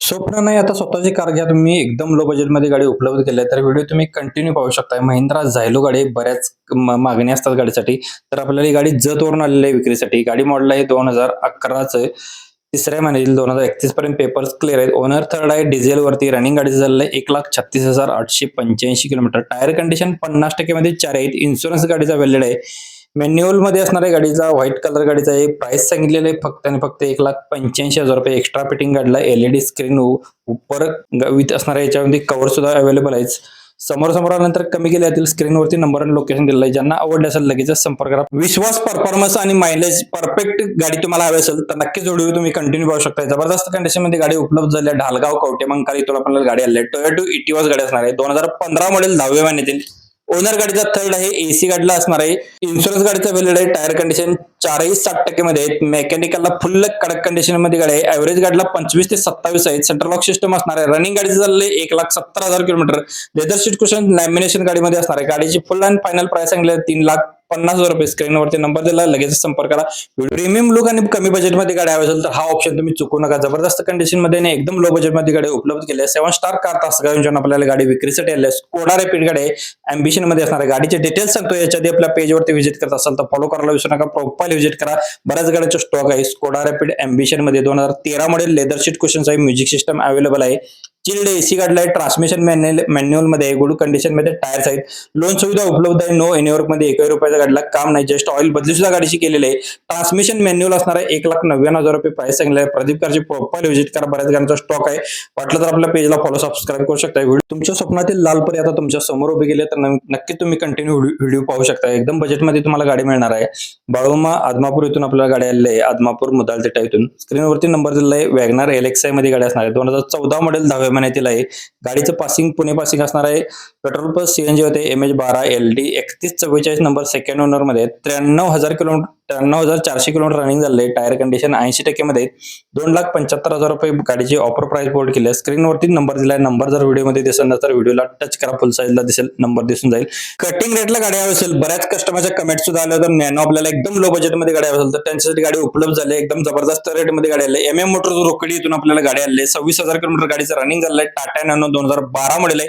स्वप्न नाही आता स्वतःची कार घ्या तुम्ही एकदम लो बजेटमध्ये गाडी उपलब्ध केली आहे. तर व्हिडिओ तुम्ही कंटिन्यू पाहू शकता. महिंद्रा झायलो गाडी आहे. बऱ्याच मागणी असतात गाडीसाठी. तर आपल्याला ही गाडी जतवरून आलेली आहे विक्रीसाठी. गाडी मॉडेल आहे 2011चं आहे. तिसऱ्या महिन्यातील 2031 पर्यंत पेपर्स क्लिअर आहेत. ओनर थर्ड आहे. डिझेलवरती रनिंग गाडीचं झालेलं आहे 1,36,885 किलोमीटर. टायर कंडिशन 50% मध्ये 4 आहेत. इन्शुरन्स गाडीचा व्हॅलिड आहे. मॅन्युअल मध्ये असणार आहे गाडीचा. व्हाईट कलर गाडीचा आहे. प्राइस सांगितलेलं आहे फक्त आणि फक्त 1,85,000 रुपये. एक्स्ट्रा फिटिंग गाडीला एलईडी स्क्रीन उपर विथ असणार आहे. याच्यामध्ये कव्हर सुद्धा अवेलेबल आहे. समोर आल्यानंतर कमी केल्या जातील. स्क्रीनवरती नंबर आणि लोकेशन दिलेलं आहे. ज्यांना आवडले असेल लगेचच संपर्क करा. विश्वास, परफॉर्मन्स आणि मायलेज परफेक्ट गाडी तुम्हाला हवी असेल तर नक्कीच व्हिडिओ तुम्ही कंटिन्यू पाहू शकता. जबरदस्त कंडिशन मध्ये गाडी उपलब्ध झाली आहे. ढालगाव कवठेमंकाळ इथून आपल्याला गाडी आली आहे. टोयोटा इटिओस गाडी असणार आहे. 2015 मॉडेल 10व्या महिन्यातील. ओनर गाडीचा थर्ड आहे. एसी गाडीला असणार आहे. इन्शुरन्स गाडीचा व्हॅलिड आहे. टायर कंडिशन 60% मध्ये आहेत. मेकॅनिकलला फुल कडक कंडिशन मध्ये गाडी आहे. ऍव्हरेज गाडीला 25 ते 27 आहे. सेंट्रल लॉक सिस्टम असणार आहे. रनिंग गाडीचं झालेलं आहे 1,70,000 kilometre. Leather seat cushion lamination गाडीमध्ये असणार आहे. गाडीची फुल अँड फायनल प्राइस सांगितली 3,50,000 रुपये. स्क्रीनवरती नंबर दिला लगेच संपर्क करा. प्रीमियम लुक आणि कमी बजेटमध्ये गाडी हवी असेल तर हा ऑप्शन तुम्ही चुकू नका. जबरदस्त कंडिशन मध्ये आणि एकदम लो बजेटमध्ये गाडी उपलब्ध केली आहे. 7 स्टार कार तासगाव आपल्याला गाडी विक्रीसाठी आली आहे. स्कोडा रॅपिड गाडी आहे. अँबिशन मध्ये असणार आहे. गाडीचे डिटेल्स सांगतो. याच्या आधी आपल्या पेजवरती व्हिजिट करत असाल तर फॉलो करायला विसरू नका. प्रोफाइल व्हिजिट करा. बऱ्याच गाड्यांचा स्टॉक आहे. स्कोडा रॅपिड अँबिशन मध्ये 2013 मॉडेल. लेदर सीट कुशन्स आहे. म्युझिक सिस्टम अवेलेबल आहे. चिल्ड एसी गाडीला आहे. ट्रान्समिशन मॅन्युअल मध्ये आहे. गुड कंडिशन मध्ये टायर्स आहेत. लोन सुविधा उपलब्ध आहे. नो एनीवर्क मध्ये 1 रुपयाचा गाडीला काम नाही. जस्ट ऑइल बदली सुद्धा गाडीची केलेली आहे. ट्रान्समिशन मॅन्युअल असणार आहे. 1,99,000 रुपये प्राइस सांगितले आहे. प्रदीप कारची प्रोफाइल व्हिजिट करा. बऱ्याच गाड्यांचा स्टॉक आहे. वाटलं तर आपल्या पेजला फॉलो सबस्क्राईब करू शकता. व्हिडिओ तुमच्या स्वप्नातील लालपरी आता तुमच्या समोर उभे गेले तर नक्की तुम्ही कंटिन्यू व्हिडिओ पाहू शकता. एकदम बजेटमध्ये तुम्हाला गाडी मिळणार आहे. बाळूमा आदमापूर इथून आपल्याला गाडी आलेली आहे. आदमापूर मुदालतेटा इथून. स्क्रीनवरती नंबर दिलेला आहे. वॅगनार एलेक्साय मध्ये गाडी असणार आहे. 2014 मॉडेल 10व्या महिन्यातील आहे. गाडीचं पासिंग पुणे पासिंग असणार आहे. पेट्रोल प्लस सीएनजी होते. MH12 LD 3144 number second owner मध्ये 93,400 किलोमीटर रनिंग झाले. टायर कंडिशन 80% मध्ये 2,75,000 रुपये गाडीची ऑफर प्राइस बोर्ड केली आहे. स्क्रीनवरती नंबर दिलाय. नंबर जर व्हिडिओमध्ये दिसेल नंतर व्हिडिओला टच करा. फुल साईजला दिसेल नंबर दिसून जाईल. कटिंग रेटला गाडी हवी असेल. बऱ्याच कस्टमरच्या कमेंट सुद्धा आल्या तर नॅनो आपल्याला एकदम लो बजेटमध्ये गाडी हवी असेल तर त्यांच्यासाठी गाडी उपलब्ध झाली. एकदम जबरदस्त रेटमध्ये गाडी आली. MM मोटर्स रोकडी इथून आपल्याला गाडी आली. 26,000 किलोमीटर गाडीचं रनिंग झालं आहे. टाटा नॅनो 2012 मॉडेल आहे.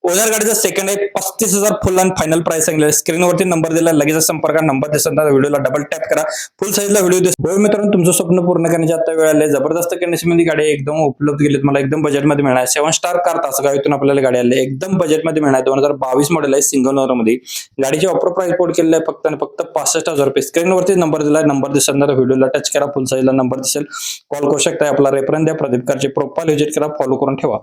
ओनर गाडीचा सेकंड आहे. 35,000 फुल अँड फायनल प्राइस सांगितलं. स्क्रीनवरती नंबर दिला लगेच संपर्क नंबर दिसत व्हिडिओला डबल टॅप करा. फुल साईजला व्हिडिओ दिसतो. मित्रांनो तुमचं स्वप्न पूर्ण करण्याची आता वेळ आली. जबरदस्त कंडिशन मध्ये गाडी एकदम उपलब्ध केली. मला एकदम बजेटमध्ये मिळणार. 7 स्टार कार तासगाव इथून आपल्याला गाडी आली. एकदम बजेटमध्ये मिळणार. 2022 मॉडेल आहे. सिंगल ओनर मध्ये गाडीची ऑफर प्राइस बोर्ड केलेली आहे फक्त आणि फक्त 65,000 रुपये. स्क्रीनवरती नंबर दिला. नंबर दिसत व्हिडिओला टच करा. फुल साईजला नंबर दिसेल. कॉल करू शकता. आपला रेफरन्स द्या. प्रदीप कारची प्रोफाइल व्हिजिट करा. फॉलो करून ठेवा.